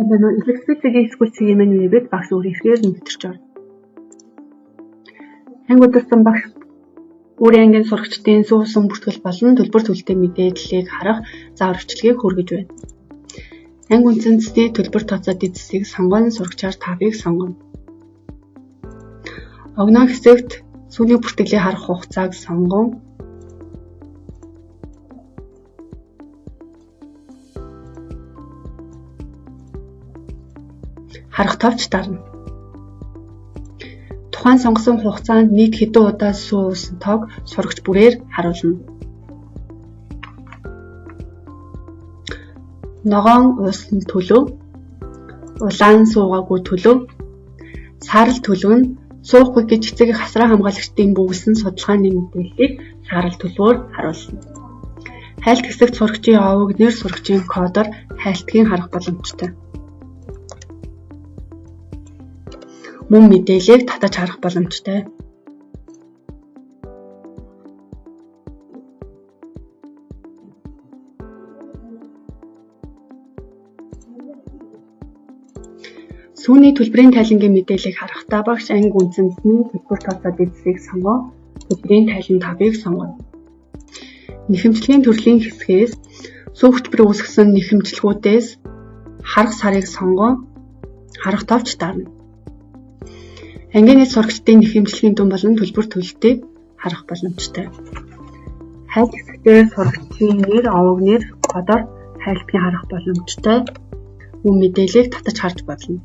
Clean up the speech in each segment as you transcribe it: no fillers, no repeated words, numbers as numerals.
Электрицийн эсвэл цэгийн үеэд багш өөрөөр нэвтэрч орно. Анги удирсан багш өөрийн ангийн сурагчдын суусан бүртгэл болон төлбөр төлөлтийн мэдээллийг харах заавар бичлэгийг хүргэж байна. Анги үнцэнцний төлбөр тооцоо дэдсийг сонгоно, сурагчаар тавыг сонгоно. Огноо хэсэгт сүүлийн бүртгэлийг харах хугацааг сонгон. Харах товч дарна. Тухайн сонгосон хугацаанд нийт хэдэн удаа суусан тоог сурагч бүрээр харуулна. Ногоон уусан төлөв, улаан суугаагүй төлөв, саарал төлөв нь суухгүй гэж эцэг хасраа хамгаалагчдын бүгэлсэн судалгааны мэдээллийг саарал төлөвөөр харуулна. Хайлт хэсэгт сурагчийн овог нэр сурагчийн кодоор хайлтгийг харах боломжтой. Мөн мэдээллийг татаж харах боломжтой. Сүүний төлбөрийн тайлангийн мэдээллийг харахдаа багш анги үнцэнцний төлбөр тооцоо дэдсийг сонгоо, төлбөрийн тайлан тавыг сонгоно. Нэхэмжлэгийн төрлийн хэсгээс сүү хөтөлбөр үүсгэсэн нэхэмжлэгүүдээс харах сарыг сонгоо, харах товч дарна. Ангины сурагчдын нэхэмжлэгийн дүн болон төлбөр төлөлтийг харах боломжтой. Хайлт хэсгээр сурагчийн нэр, овог нэр, кодоор хайлтгийг харах боломжтой. Мөн мэдээллийг татаж харж болно.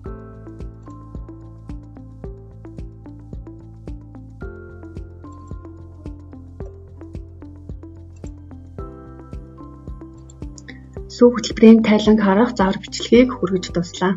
Сүү хөтөлбөрийн тайланг харах заавар бичлэгийг хүргэж дуслаа.